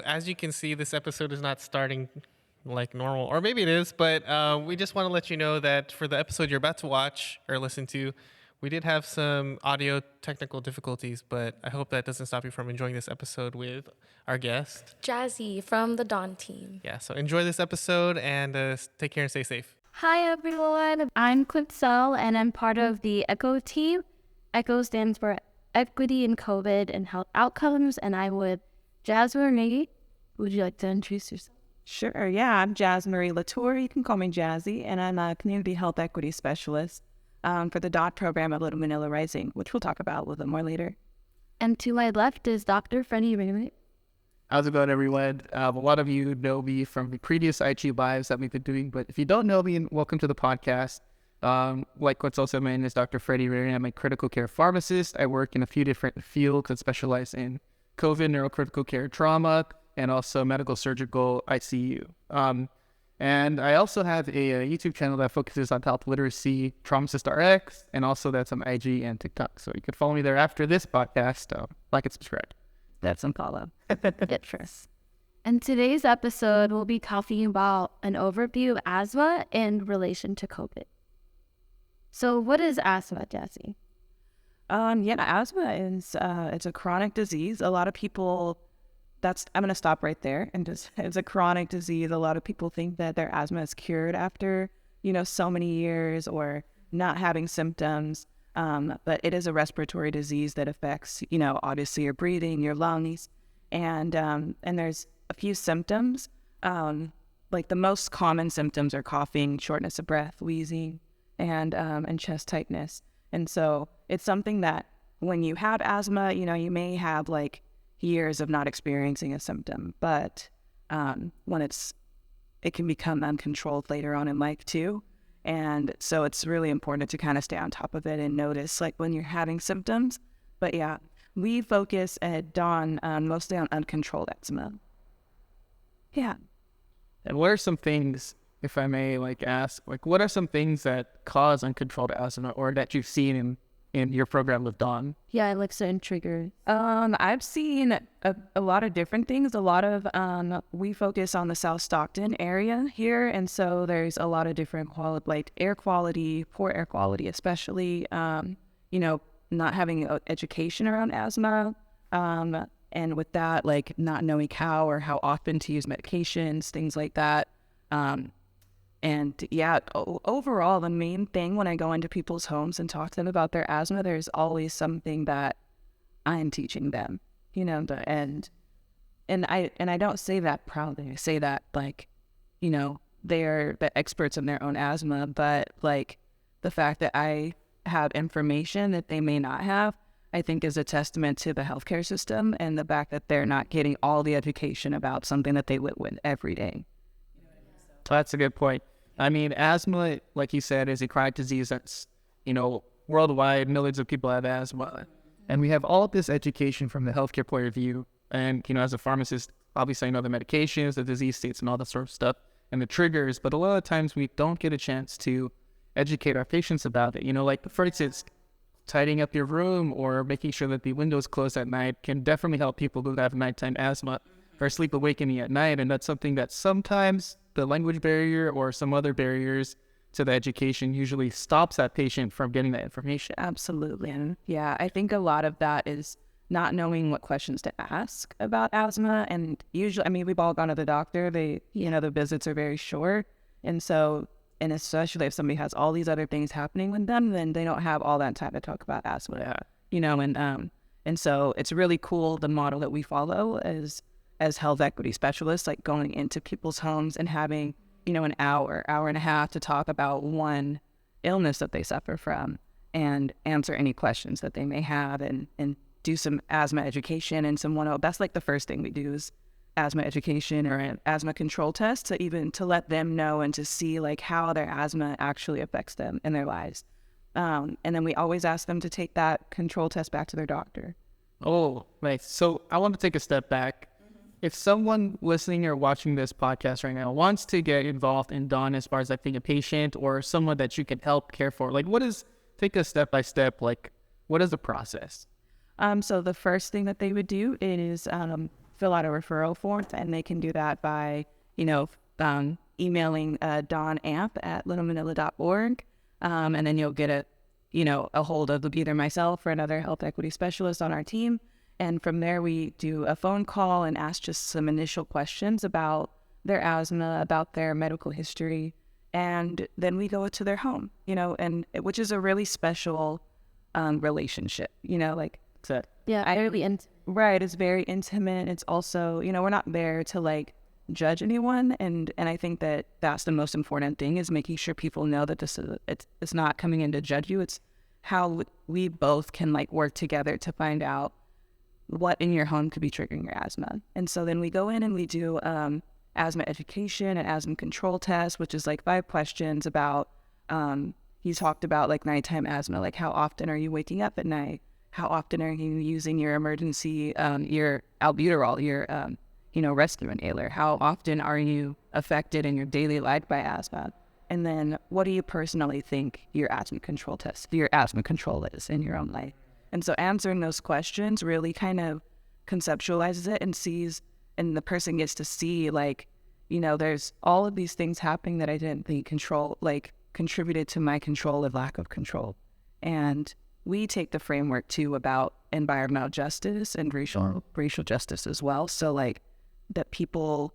as you can see, this episode is not starting like normal, or maybe it is, but we just want to let you know that for the episode you're about to watch or listen to, we did have some audio technical difficulties, but I hope that doesn't stop you from enjoying this episode with our guest, Jazzy from the Dawn team. Yeah, so enjoy this episode and take care and stay safe. Hi everyone, I'm Quinzel and I'm part of the ECHO team. ECHO stands for Equity in COVID and Health Outcomes, and I'm with Jasmine Marie. Would you like to introduce yourself? Sure, yeah, I'm Jazz Marie Latour. You can call me Jazzy, and I'm a Community Health Equity Specialist for the DOT program at Little Manila Rising, which we'll talk about a little bit more later. And to my left is Dr. Freddie Ray. How's it going, everyone? A lot of you know me from the previous IG lives that we've been doing, but if you don't know me, welcome to the podcast. Like what's also my name is Dr. Freddie Ray. I'm a critical care pharmacist. I work in a few different fields that specialize in COVID, neurocritical care, trauma, and also medical surgical ICU. And I also have a YouTube channel that focuses on health literacy, Traumacist RX, and also that's on IG and TikTok. So you can follow me there after this podcast. Like and subscribe. That's some follow. It first. And today's episode, we'll be talking about an overview of asthma in relation to COVID. So what is asthma, Jazzy? Asthma is it's a chronic disease. A lot of people, I'm going to stop right there and just, it's a chronic disease. A lot of people think that their asthma is cured after, so many years or not having symptoms. But it is a respiratory disease that affects, obviously your breathing, your lungs, and there's a few symptoms. Like the most common symptoms are coughing, shortness of breath, wheezing, and chest tightness. And so it's something that when you have asthma, you may have like years of not experiencing a symptom, but when it can become uncontrolled later on in life too. And so it's really important to kind of stay on top of it and notice like when you're having symptoms. But yeah, we focus at Dawn mostly on uncontrolled asthma. Yeah. And what are some things, if I may ask, what are some things that cause uncontrolled asthma or that you've seen in your program with Dawn? Yeah, like certain triggers. I've seen a lot of different things. A lot of, we focus on the South Stockton area here. And so there's a lot of different like air quality, poor air quality, especially, not having education around asthma. And with that, like not knowing how or how often to use medications, things like that. And yeah, overall, the main thing when I go into people's homes and talk to them about their asthma, there's always something that I'm teaching them, and I don't say that proudly. I say that like, they're the experts in their own asthma, but like the fact that I have information that they may not have, I think is a testament to the healthcare system and the fact that they're not getting all the education about something that they live with every day. That's a good point. I mean, asthma, like you said, is a chronic disease that's, worldwide, millions of people have asthma. And we have all of this education from the healthcare point of view. And, as a pharmacist, obviously I know the medications, the disease states, and all that sort of stuff, and the triggers. But a lot of times we don't get a chance to educate our patients about it. Like, for instance, tidying up your room or making sure that the windows closed at night can definitely help people who have nighttime asthma or sleep awakening at night. And that's something that sometimes the language barrier or some other barriers to the education usually stops that patient from getting that information. Absolutely. And yeah, I think a lot of that is not knowing what questions to ask about asthma. And usually, we've all gone to the doctor. The visits are very short. And so, and especially if somebody has all these other things happening with them, then they don't have all that time to talk about asthma. Yeah. And so it's really cool. The model that we follow as health equity specialists, like going into people's homes and having, an hour and a half to talk about one illness that they suffer from and answer any questions that they may have and do some asthma education and that's like the first thing we do is asthma education or an asthma control test to let them know and to see like how their asthma actually affects them in their lives. And then we always ask them to take that control test back to their doctor. Oh, nice. So I want to take a step back. If someone listening or watching this podcast right now wants to get involved in Dawn as far as being a patient or someone that you can help care for, take a step by step, what is the process? So the first thing that they would do is fill out a referral form, and they can do that by, emailing donamp@littlemanila.org, and then you'll get a hold of either myself or another health equity specialist on our team. And from there, we do a phone call and ask just some initial questions about their asthma, about their medical history, and then we go to their home, which is a really special relationship, Yeah, really intimate. Right. It's very intimate. It's also, we're not there to like judge anyone. And I think that that's the most important thing, is making sure people know that it's not coming in to judge you. It's how we both can like work together to find out what in your home could be triggering your asthma. And so then we go in and we do asthma education and asthma control test, which is like 5 questions about, you talked about like nighttime asthma, like how often are you waking up at night? How often are you using your emergency, your albuterol, your rescue inhaler? How often are you affected in your daily life by asthma? And then what do you personally think your asthma control is in your own life? And so answering those questions really kind of conceptualizes it and the person gets to see like, there's all of these things happening that I didn't think contributed to my control or lack of control. And we take the framework too about environmental justice and racial justice as well. So like that people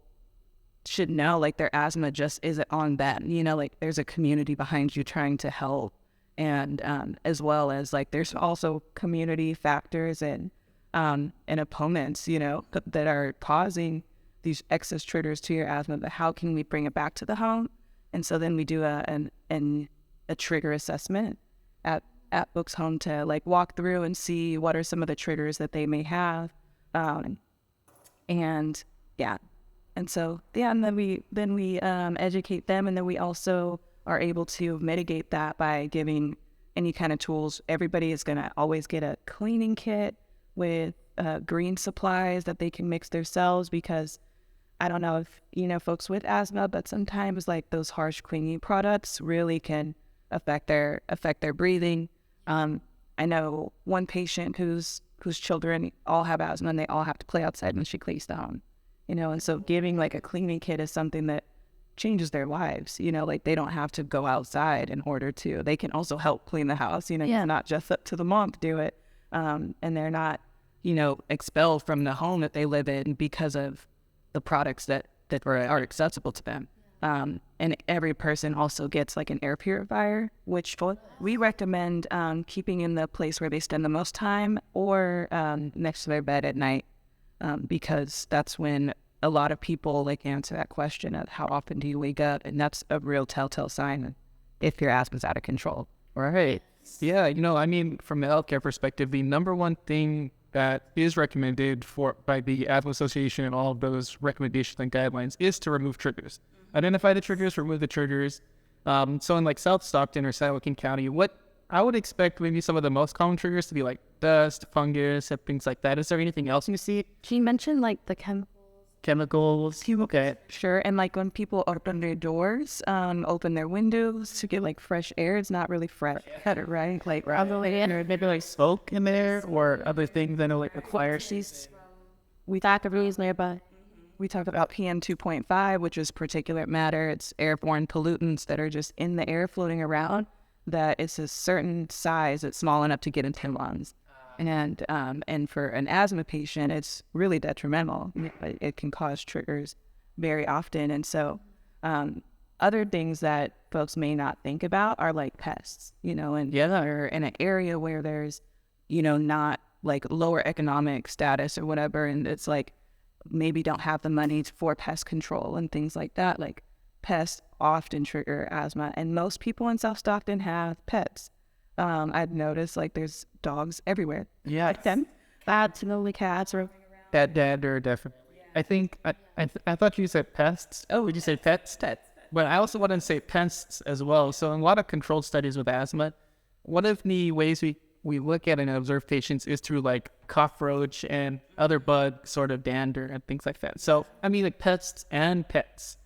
should know like their asthma just isn't on them, like there's a community behind you trying to help. And as well as like there's also community factors and opponents, that are causing these excess triggers to your asthma, but how can we bring it back to the home? And so then we do a trigger assessment at Book's home to like walk through and see what are some of the triggers that they may have. And then we educate them, and then we also are able to mitigate that by giving any kind of tools. Everybody is going to always get a cleaning kit with green supplies that they can mix themselves, because I don't know if folks with asthma, but sometimes like those harsh cleaning products really can affect their breathing. I know one patient whose children all have asthma, and they all have to play outside when she cleans the home, and so giving like a cleaning kit is something that changes their lives, like they don't have to go outside in order to, they can also help clean the house, It's not just up to the mom to do it. And they're not, expelled from the home that they live in because of the products that are accessible to them. And every person also gets like an air purifier, which we recommend keeping in the place where they spend the most time, or next to their bed at night, because that's when a lot of people like answer that question of how often do you wake up, and that's a real telltale sign if your asthma's out of control. Right. Yeah, from the healthcare perspective, the number one thing that is recommended by the Asthma Association and all of those recommendations and guidelines is to remove triggers. Identify the triggers, remove the triggers. So in like South Stockton or San Joaquin County, what I would expect maybe some of the most common triggers to be like dust, fungus, and things like that. Is there anything else you see? She mentioned like the Chemicals. Okay. Sure. And like when people open their doors, open their windows to get like fresh air, it's not really fresh, right? Like maybe like smoke in there or other things. I know like the fire seats. We talk about PM 2.5, which is particulate matter. It's airborne pollutants that are just in the air floating around, that it's a certain size, it's small enough to get into your lungs. And for an asthma patient, it's really detrimental. It can cause triggers very often. And so other things that folks may not think about are like pests, or in an area where there's, not like lower economic status or whatever. And it's like maybe don't have the money for pest control and things like that. Like pests often trigger asthma. And most people in South Stockton have pets. I've noticed like there's dogs everywhere. Yeah. Like them. Bats, cats. Or Pet dander, definitely. I think, I thought you said pests. Oh, would you say pets? Pets. But I also want to say pests as well. So in a lot of controlled studies with asthma, one of the ways we look at and observe patients is through like cockroach and other bug sort of dander and things like that. So, like pests and pets,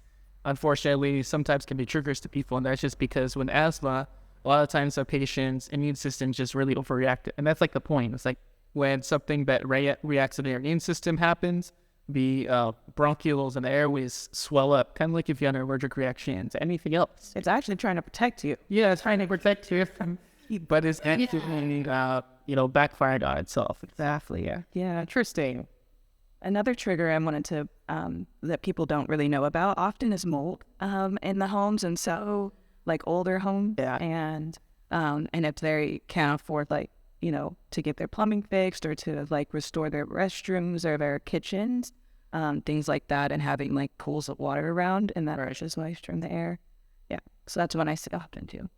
unfortunately, sometimes can be triggers to people. And that's just because when asthma, a lot of times a patient's immune system just really overreacted. And that's like the point. It's like when something that reacts to their immune system happens, the bronchioles and the airways swell up, kind of like if you had an allergic reaction to anything else. It's actually trying to protect you. Yeah, it's trying to protect you from, but it's actually, backfired on itself. Exactly. Yeah. Yeah. Interesting. Another trigger I wanted to that people don't really know about often is mold in the homes, and so like older homes, and if they can't afford to get their plumbing fixed or to like restore their restrooms or their kitchens, things like that, and having like pools of water around and that pushes moisture in the air. Yeah, so that's what I see often too.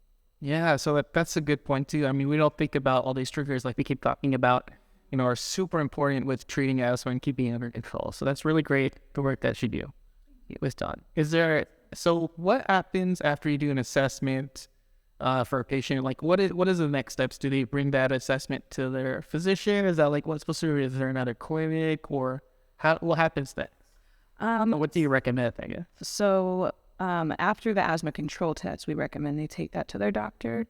Yeah, so that's a good point too. I mean, we don't think about all these triggers like we keep talking about, are super important with treating asthma and keeping it under control. So that's really great, the work that you do. It was done. So what happens after you do an assessment for a patient? Like what is the next steps? Do they bring that assessment to their physician? Is that like what's supposed to be? Is there another clinic, or what happens next? What do you recommend, I guess? So after the asthma control test, we recommend they take that to their doctor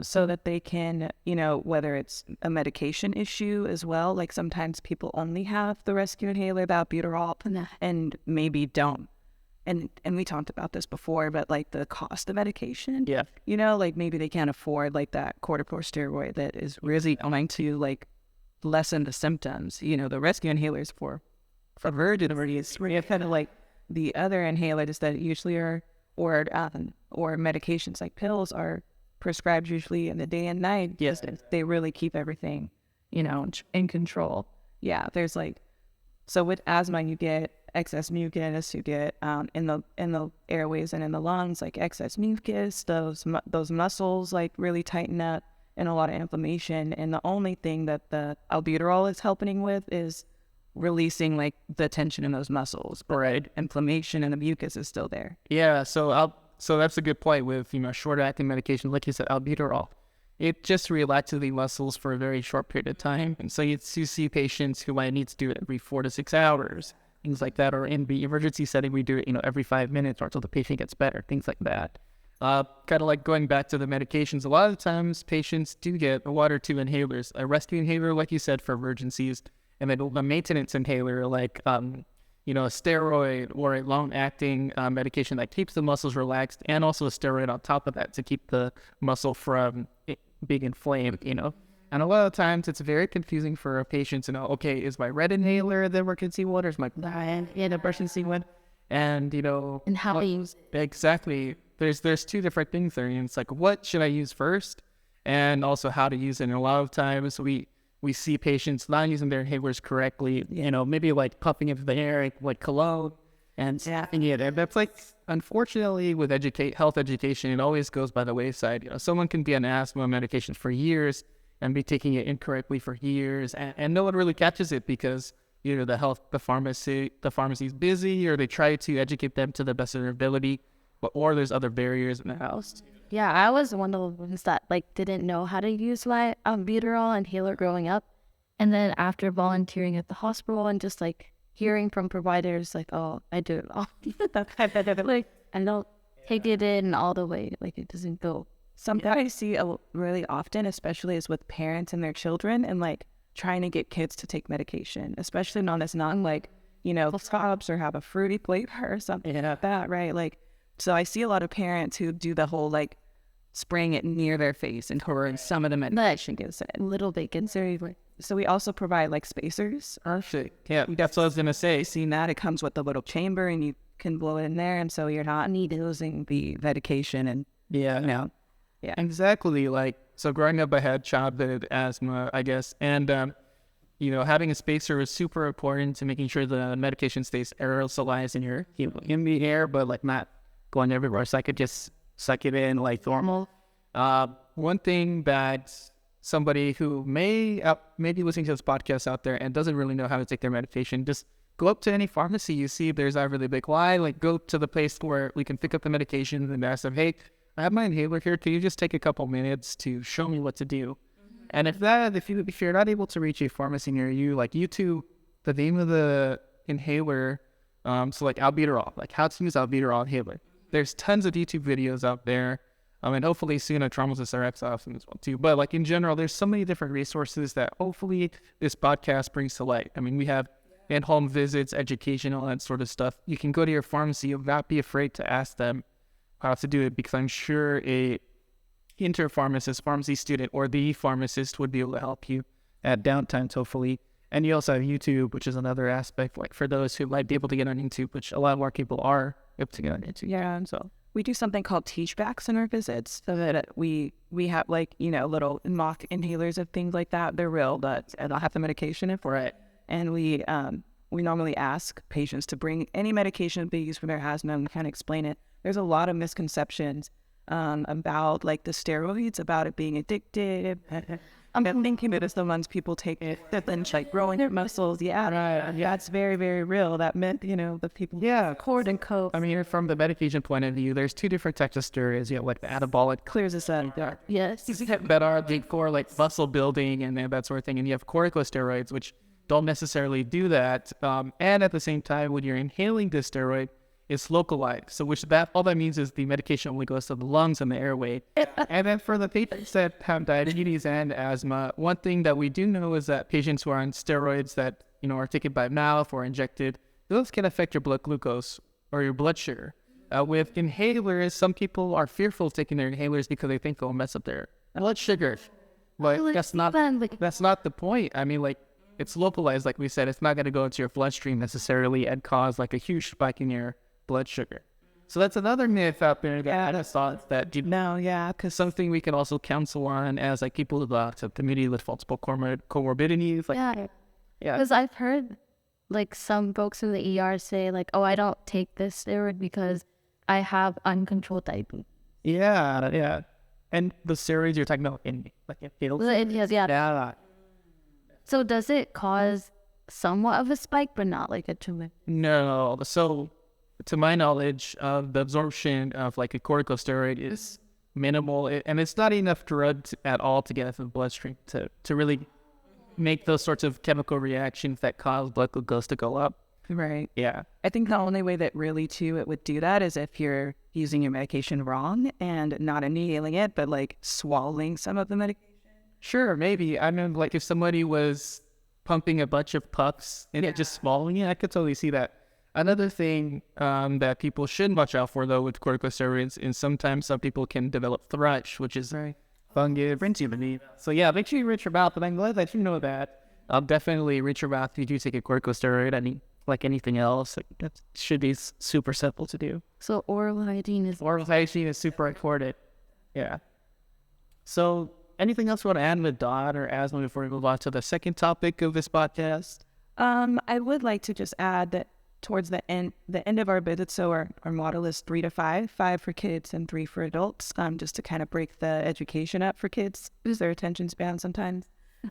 so that they can, whether it's a medication issue as well. Like sometimes people only have the rescue inhaler, the albuterol, and maybe don't. And we talked about this before, but like the cost of medication, like maybe they can't afford like that corticosteroid that is really going to like lessen the symptoms. The rescue inhalers for emergencies, kind of like the other inhalers that usually are or medications like pills are prescribed usually in the day and night. Yes, they really keep everything, in control. Yeah, there's so with asthma you get excess mucus, you get in the airways and in the lungs like excess mucus. Those muscles like really tighten up and a lot of inflammation. And the only thing that the albuterol is helping with is releasing like the tension in those muscles, right? Inflammation and the mucus is still there. Yeah, so that's a good point with short acting medication, like you said, albuterol. It just relaxes the muscles for a very short period of time, and so you see patients who might need to do it every 4 to 6 hours, things like that, or in the emergency setting we do it every 5 minutes or until the patient gets better, things like that. Kind of like going back to the medications, a lot of times patients do get 1 or 2 inhalers, a rescue inhaler, like you said, for emergencies, and then a maintenance inhaler like a steroid or a long-acting medication that keeps the muscles relaxed, and also a steroid on top of that to keep the muscle from being inflamed, And a lot of times it's very confusing for a patient to know, okay, is my red inhaler the emergency one, or is my black emergency one? And, And how to use it. Exactly. There's 2 different things there, and it's like, what should I use first? And also how to use it. And a lot of times we see patients not using their inhalers correctly, maybe like puffing into the air like cologne and snapping it. And that's like, unfortunately, with health education, it always goes by the wayside. Someone can be on asthma medications for years and be taking it incorrectly for years, and no one really catches it because either the pharmacy is busy, or they try to educate them to the best of their ability, or there's other barriers in the house. Yeah, I was one of the ones that didn't know how to use my albuterol inhaler growing up, and then after volunteering at the hospital and just hearing from providers oh, I do it all, I don't take it in all the way, it doesn't go. Something I see really often, especially is with parents and their children, and trying to get kids to take medication, especially not stops or have a fruity flavor or something like that, right? So I see a lot of parents who do the whole spraying it near their face and some of the medication gets it. A little bit conservative. So we also provide spacers. Perfect. Yeah, that's what I was gonna say. Seeing that, it comes with a little chamber and you can blow it in there, and so you're not losing the medication. And yeah, exactly. So growing up, I had childhood asthma, I guess, and having a spacer is super important to making sure the medication stays aerosolized in the air, but not going everywhere. So I could just suck it in like normal. One thing that somebody who may be listening to this podcast out there and doesn't really know how to take their medication, just go up to any pharmacy you see there's a really big line. Go to the place where we can pick up the medication and ask them, hey, I have my inhaler here. Can you just take a couple minutes to show me what to do? And if you're not able to reach a pharmacy near you, YouTube, the name of the inhaler, so albuterol, how to use albuterol inhaler. There's tons of YouTube videos out there. And hopefully soon a Traumatist RX option as well too. But in general, there's so many different resources that hopefully this podcast brings to light. I mean, we have and home visits, education, all that sort of stuff. You can go to your pharmacy and not be afraid to ask them how to do it, because I'm sure a inter-pharmacist, pharmacy student, or the pharmacist would be able to help you at downtimes, hopefully. And you also have YouTube, which is another aspect, like for those who might be able to get on YouTube, which a lot more people are able to get on YouTube. Yeah. So We do something called teach backs in our visits, so that we have like, little mock inhalers of things like that. They're real, but I don't have the medication for it. And we normally ask patients to bring any medication they use for their asthma and kind of explain it. There's a lot of misconceptions about like the steroids, about it being addictive. I'm thinking that it's the ones people take it that then like growing their muscles. Yeah, right. Yeah, it's very, very real. That meant, the people. yeah, Cord and coke. I mean, from the medication point of view, there's two different types of steroids. You have like the anabolic Clears the sun. Yeah. Yes. that are big for like muscle building and that sort of thing. And you have corticosteroids, which don't necessarily do that. And at the same time, when you're inhaling this steroid, it's localized. So all that means is the medication only goes to the lungs and the airway. And then for the patients that have diabetes and asthma, one thing that we do know is that patients who are on steroids that, are taken by mouth or injected, those can affect your blood glucose or your blood sugar. With inhalers, some people are fearful of taking their inhalers because they think they'll mess up their blood sugar. But that's not the point. I mean, like, it's localized, like we said. It's not going to go into your bloodstream necessarily and cause like a huge spike in your blood sugar. So that's another myth out there that I thought that No, yeah, because something we can also counsel on as like people who have a community with multiple comorbidities. Like, Yeah. Because I've heard like some folks in the ER say like, oh, I don't take this steroid because I have uncontrolled diabetes. yeah. And the steroids you're talking about Yes, yeah. Yeah. So does it cause somewhat of a spike, but not like a tumor? No. So to my knowledge, the absorption of like a corticosteroid is minimal, and it's not enough drug at all to get into the bloodstream to really make those sorts of chemical reactions that cause blood glucose to go up. right. Yeah. I think the only way that really too it would do that is if you're using your medication wrong and not inhaling it, but like swallowing some of the medication. Sure, maybe. I mean, like if somebody was pumping a bunch of puffs and just swallowing it, I could totally see that. Another thing that people should watch out for, though, with corticosteroids is sometimes some people can develop thrush, which is fungus. So yeah, make sure you rinse your mouth. And I'm glad that you know that. Definitely rinse your mouth if you do take a corticosteroid. I mean, like anything else, that should be super simple to do. So oral hygiene is super important. Yeah. So anything else you want to add with DOT or asthma before we move on to the second topic of this podcast? I would like to just add that towards the end of our visit, so our model is 3 to 5 for kids and 3 for adults, just to kind of break the education up for kids, lose their attention span sometimes.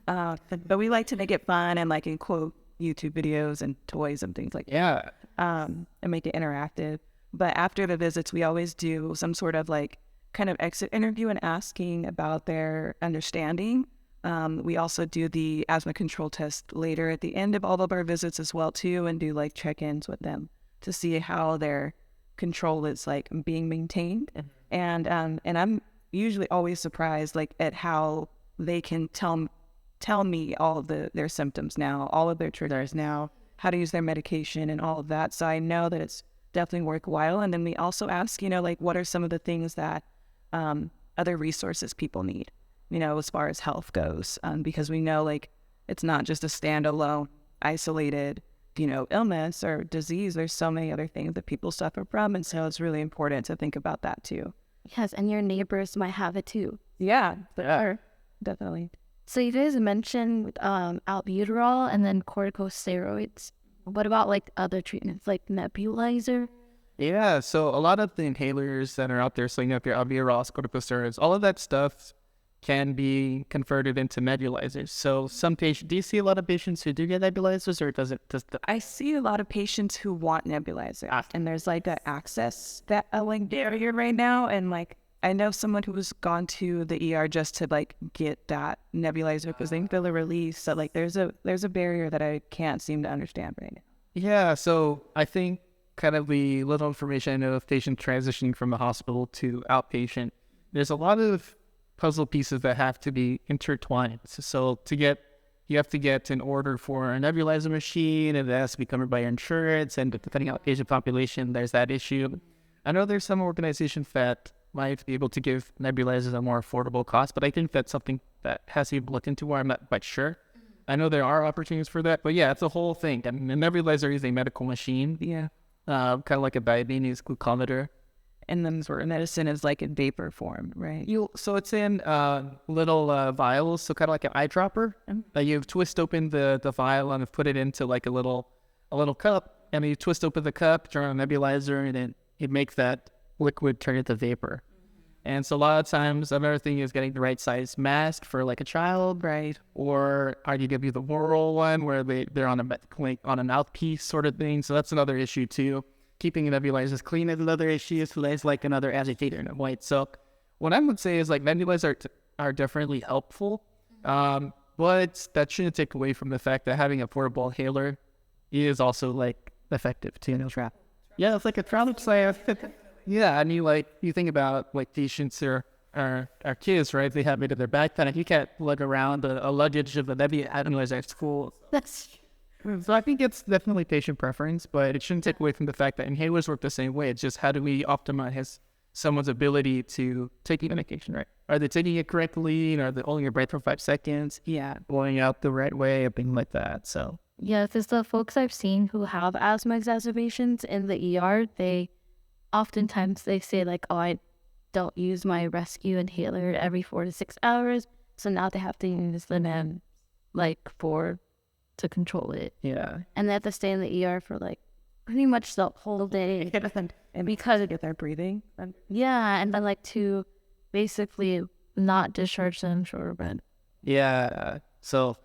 But we like to make it fun and like include YouTube videos and toys and things like that. And make it interactive. But after the visits, we always do some sort of like kind of exit interview and asking about their understanding. We also do the asthma control test later at the end of all of our visits as well too, and do like check-ins with them to see how their control is like being maintained. And I'm usually always surprised like at how they can tell me all of their symptoms now, all of their triggers now, how to use their medication and all of that. So I know that it's definitely worthwhile. And then we also ask, like what are some of the things that other resources people need, as far as health goes, because we know like it's not just a standalone, isolated, illness or disease. There's so many other things that people suffer from, and so it's really important to think about that too. Yes, and your neighbors might have it too. Yeah, definitely. So you guys mentioned albuterol and then corticosteroids. What about like other treatments like nebulizer? Yeah, so a lot of the inhalers that are out there, so your albuterol, corticosteroids, all of that stuff can be converted into nebulizers. So some patients, do you see a lot of patients who do get nebulizers, or I see a lot of patients who want nebulizers, and there's like an access that like barrier right now, and like I know someone who has gone to the ER just to like get that nebulizer because they feel a release. So like there's a barrier that I can't seem to understand right now. Yeah, so I think kind of the little information I know of patient transitioning from the hospital to outpatient, there's a lot of puzzle pieces that have to be intertwined. So to get you have to get an order for a nebulizer machine, and it has to be covered by your insurance, and depending on patient population, there's that issue. I know there's some organizations that might be able to give nebulizers a more affordable cost, but I think that's something that has to be looked into where I'm not quite sure. I know there are opportunities for that, but yeah, it's a whole thing. I mean, a nebulizer is a medical machine, Yeah. kind of like a diabetes glucometer. And then sort of medicine is like in vapor form, right? So it's in little vials, so kind of like an eyedropper. You twist open the vial and put it into like a little cup, and you twist open the cup, turn on a nebulizer, and it makes that liquid turn into vapor. And so a lot of times, another thing is getting the right size mask for like a child, Right. or are you give you the oral one where they're on on a mouthpiece sort of thing. So that's another issue too. Keeping nebulizers clean is another issue. So that's like another agitator in a white silk. What I would say is like nebulizers are definitely helpful, but that shouldn't take away from the fact that having a portable inhaler is also like effective too. Yeah, it's like a travel science. Yeah, I mean, like, you think about, like, patients or our kids, right? They have it in their backpack. You can't lug around a luggage of a nebulizer at school. So I think it's definitely patient preference, but it shouldn't take away from the fact that inhalers work the same way. It's just how do we optimize someone's ability to take the medication, right? Are they taking it correctly? And are they holding your breath for 5 seconds? Yeah. Blowing out the right way, things like that, so. Yeah, because the folks I've seen who have asthma exacerbations in the ER, oftentimes they say like, oh, I don't use my rescue inhaler every 4 to 6 hours. So now they have to use the NEM to control it. Yeah. And they have to stay in the ER for like pretty much the whole day. And because of their breathing. Yeah, and then like to basically not discharge them short of bed. Yeah. So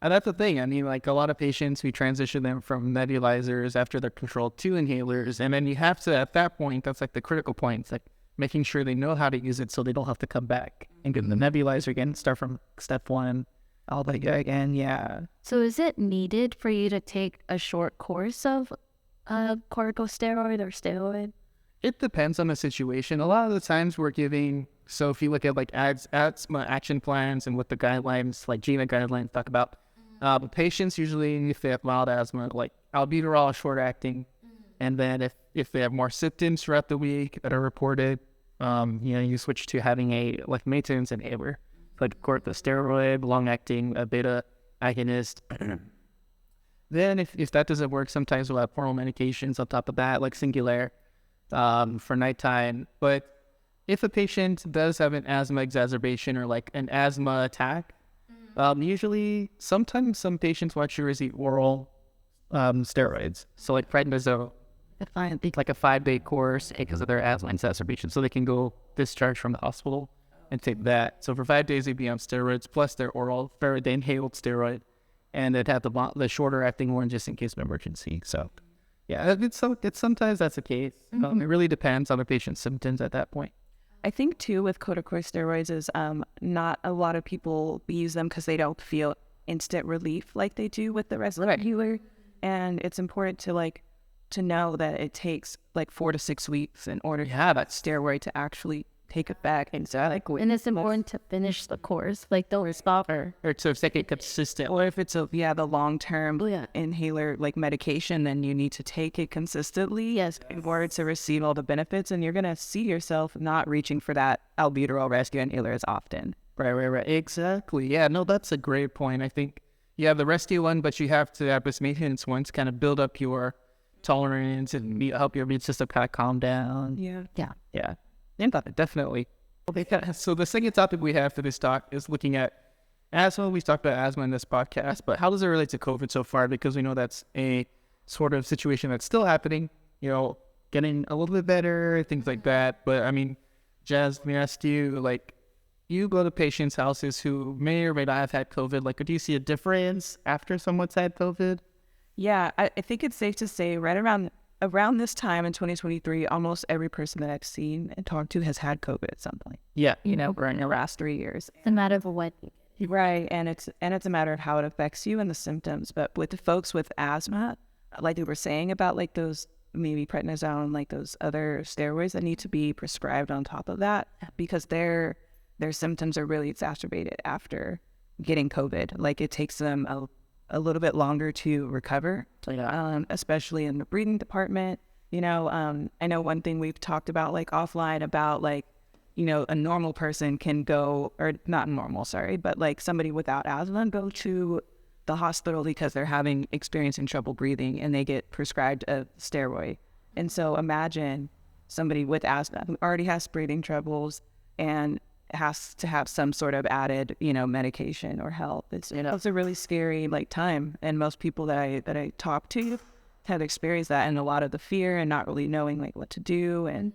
and that's the thing. I mean, like a lot of patients, we transition them from nebulizers after they're controlled to inhalers. And then you have to, at that point, that's like the critical point. It's like making sure they know how to use it so they don't have to come back and get the nebulizer again, start from step 1, all that again. Yeah. So is it needed for you to take a short course of corticosteroid or steroid? It depends on the situation. A lot of the times we're giving, so if you look at like asthma action plans and what the guidelines, like GMA guidelines talk about, patients usually, if they have mild asthma, like albuterol short acting, and then if they have more symptoms throughout the week that are reported, you switch to having a like maintenance inhaler, like corticosteroid, long acting beta agonist. Then if that doesn't work, sometimes we'll have oral medications on top of that, like Singulair, for nighttime. But if a patient does have an asthma exacerbation or like an asthma attack, usually, sometimes some patients will actually receive oral steroids. So like prednisone, like a 5-day course because of their asthma exacerbation. So they can go discharge from the hospital and take that. So for 5 days, they'd be on steroids plus their oral, the inhaled steroid, and they'd have the shorter acting one just in case of emergency. So yeah, it's sometimes that's the case. It really depends on the patient's symptoms at that point. I think too with corticosteroids is not a lot of people use them because they don't feel instant relief like they do with the rescue. And it's important to know that it takes like 4 to 6 weeks in order to have that steroid to actually take effect. And it's important to finish the course, like don't stop her. Or to make it consistent. Or if it's the long-term inhaler like medication, then you need to take it consistently in order to receive all the benefits, and you're going to see yourself not reaching for that albuterol rescue inhaler as often. Right. Exactly. Yeah, no, that's a great point. I think you have the rescue one, but you have to have this maintenance one to kind of build up your tolerance and help your immune system kind of calm down. Yeah. Definitely. Okay, so the second topic we have for this talk is looking at asthma. We've talked about asthma in this podcast, but how does it relate to COVID so far? Because we know that's a sort of situation that's still happening, getting a little bit better, things like that. But I mean, Jazz, let me ask you, like, you go to patients' houses who may or may not have had COVID. Like, do you see a difference after someone's had COVID? Yeah, I think it's safe to say right around this time in 2023, almost every person that I've seen and talked to has had COVID at some point. Yeah. In the last 3 years. It's a matter of what. Right, and it's a matter of how it affects you and the symptoms. But with the folks with asthma, like we were saying about like those maybe prednisone, like those other steroids that need to be prescribed on top of that because their symptoms are really exacerbated after getting COVID. Like it takes them a little bit longer to recover, especially in the breathing department. I know one thing we've talked about like offline about like, a normal person can go, or not normal, sorry, but like somebody without asthma go to the hospital because they're experiencing trouble breathing and they get prescribed a steroid. And so imagine somebody with asthma who already has breathing troubles and has to have some sort of added, medication or help. It's a really scary like time. And most people that I talk to have experienced that, and a lot of the fear and not really knowing like what to do, and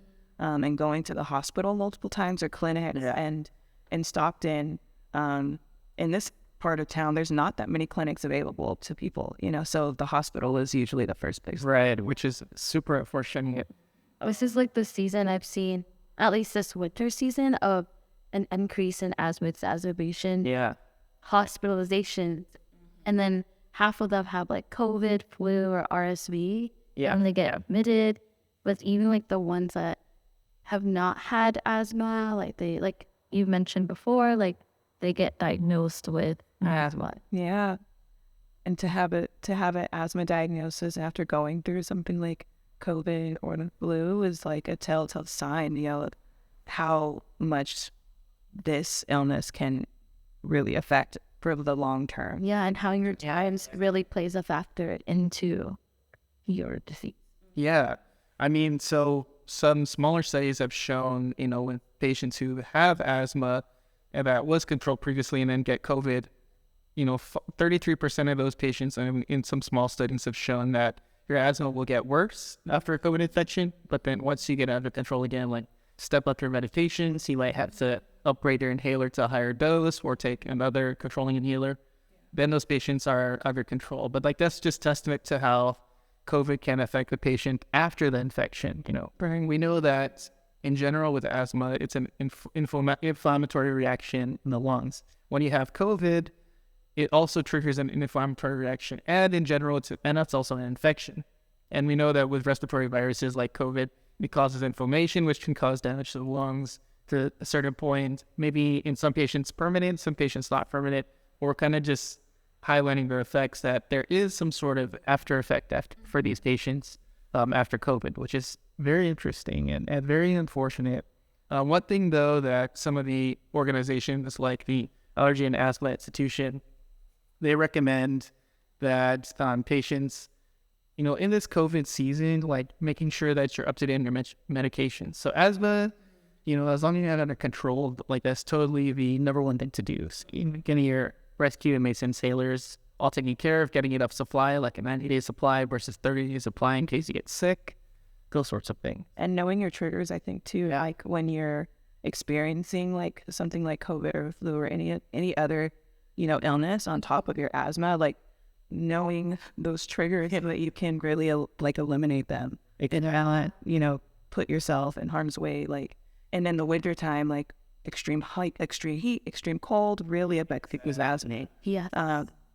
going to the hospital multiple times or clinics. And in Stockton, in this part of town, there's not that many clinics available to people, so the hospital is usually the first place. Right, which is super unfortunate. This is like the season I've seen, at least this winter season, of an increase in asthma exacerbation, hospitalizations, and then half of them have like COVID, flu, or RSV, and they get admitted. But even like the ones that have not had asthma, like you mentioned before, like they get diagnosed with asthma. Yeah, and to have an asthma diagnosis after going through something like COVID or the flu is like a telltale sign, of how much this illness can really affect for the long term. Yeah, and how your times really plays a factor into your disease. Yeah. I mean, so some smaller studies have shown, with patients who have asthma and that was controlled previously and then get COVID, 33% of those patients in some small studies have shown that your asthma will get worse after a COVID infection. But then once you get under control again, like step up your medications, you might have to upgrade your inhaler to a higher dose or take another controlling inhaler. Then those patients are under control. But like that's just testament to how COVID can affect the patient after the infection. We know that in general with asthma, it's an inflammatory reaction in the lungs. When you have COVID, it also triggers an inflammatory reaction, and in general, that's also an infection. And we know that with respiratory viruses like COVID, it causes inflammation, which can cause damage to the lungs to a certain point. Maybe in some patients permanent, some patients not permanent, or kind of just highlighting their effects that there is some sort of after effect for these patients after COVID, which is very interesting and very unfortunate. One thing, though, that some of the organizations like the Allergy and Asthma Institution, they recommend that patients, in this COVID season, like making sure that you're up to date on your medications. So asthma, as long as you have it under control, like that's totally the number one thing to do. So, getting your rescue and mason inhalers all taken care of, getting enough supply, like a 90-day supply versus 30-day supply in case you get sick, those sorts of things. And knowing your triggers, I think too, like when you're experiencing like something like COVID or flu or any other, illness on top of your asthma, like knowing those triggers so that you can really like eliminate them. It can, put yourself in harm's way. Like, and in the winter time, like extreme heat, extreme cold really affects people's asthma. Yeah.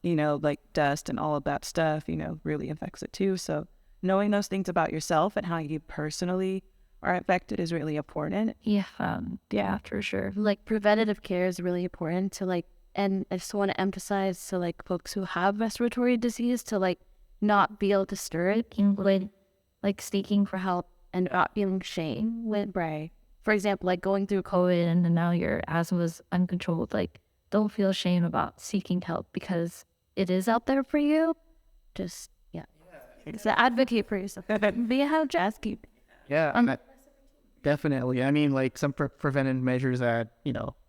Like dust and all of that stuff, really affects it too. So knowing those things about yourself and how you personally are affected is really important. Yeah, for sure. Like preventative care is really important to like, and I just want to emphasize to like folks who have respiratory disease to like not be able to stir it when like seeking for help and not feeling shame when, for example, like going through COVID and then now your asthma is uncontrolled. Like don't feel shame about seeking help because it is out there for you. Just, it's to advocate for yourself. Be how just keep. Yeah, definitely. I mean, like some preventive measures that,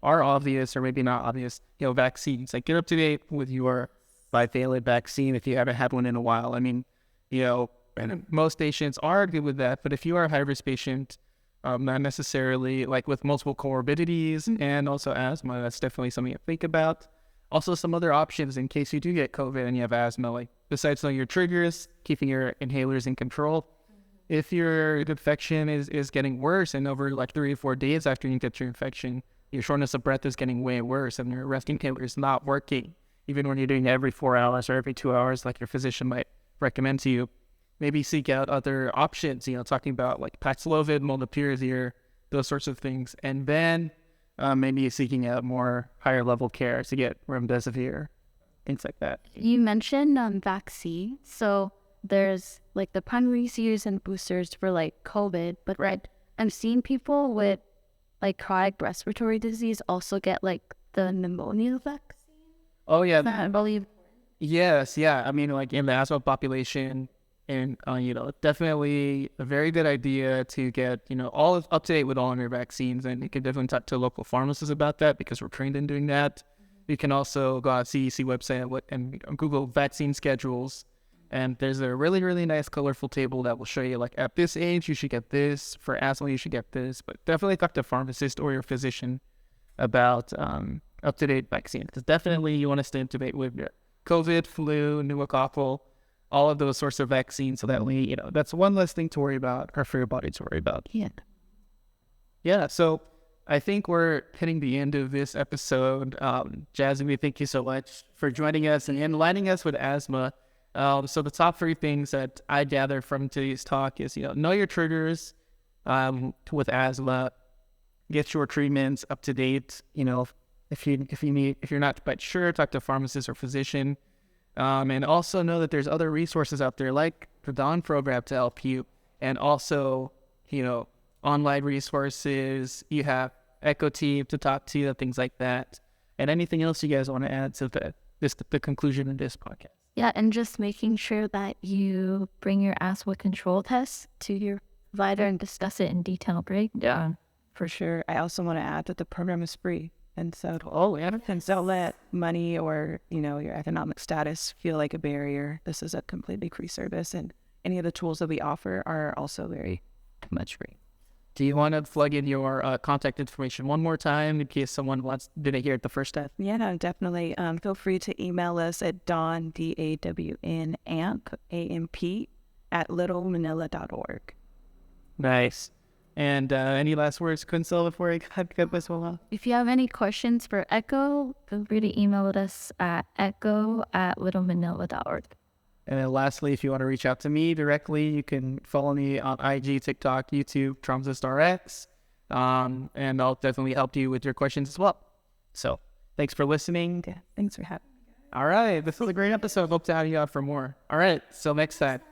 are obvious or maybe not obvious, vaccines, like get up to date with your bivalent vaccine if you haven't had one in a while. I mean, and most patients are good with that, but if you are a high-risk patient, not necessarily like with multiple comorbidities and also asthma, that's definitely something to think about. Also, some other options in case you do get COVID and you have asthma, like besides knowing your triggers, keeping your inhalers in control. If your infection is getting worse and over like 3 or 4 days after you get your infection, your shortness of breath is getting way worse and your rescue inhaler is not working, even when you're doing it every 4 hours or every 2 hours like your physician might recommend to you, maybe seek out other options, talking about like Paxlovid, molnupiravir, those sorts of things. And then maybe seeking out more higher level care to get remdesivir, things like that. You mentioned vaccine. So there's like the primary series and boosters for like COVID, but I'm seeing people with like chronic respiratory disease also get like the pneumonia vaccine. Oh yeah, I believe. yes, yeah. I mean, like in the asthma population, and definitely a very good idea to get all up to date with all of your vaccines, and you can definitely talk to local pharmacists about that because we're trained in doing that. You can also go on CDC website and Google vaccine schedules, and there's a really, really nice colorful table that will show you like at this age you should get this, for asthma you should get this, but definitely talk to a pharmacist or your physician about up to date vaccine, because definitely you want to stay up to date with your COVID, flu, pneumococcal, all of those sorts of vaccines, so that way that's one less thing to worry about, or for your body to worry about. Yeah, so I think we're hitting the end of this episode. Jasmine, thank you so much for joining us and enlightening us with asthma. So the top 3 things that I gather from today's talk is, know your triggers with asthma, get your treatments up to date. If you're not quite sure, talk to a pharmacist or physician. And also know that there's other resources out there like the Dawn program to help you, and also, online resources. You have Echo Team to talk to, and things like that. And anything else you guys want to add to the conclusion of this podcast? Yeah, and just making sure that you bring your asthma control test to your provider and discuss it in detail, right? Yeah, for sure. I also want to add that the program is free. And so, don't let money or, your economic status feel like a barrier. This is a completely free service, and any of the tools that we offer are also very much free. Do you want to plug in your contact information one more time in case someone didn't hear it the first time? Yeah, no, definitely. Feel free to email us at dawn, DAWN, AMP, at littlemanila.org. Nice. And any last words, Kunsel, before I cut this one off? If you have any questions for Echo, feel free to email us at echo@littlemanila.org. And then lastly, if you want to reach out to me directly, you can follow me on IG, TikTok, YouTube, TromsistRx. And I'll definitely help you with your questions as well. So thanks for listening. Yeah, thanks for having me. All right. This was a great episode. Hope to have you out for more. All right. So next time.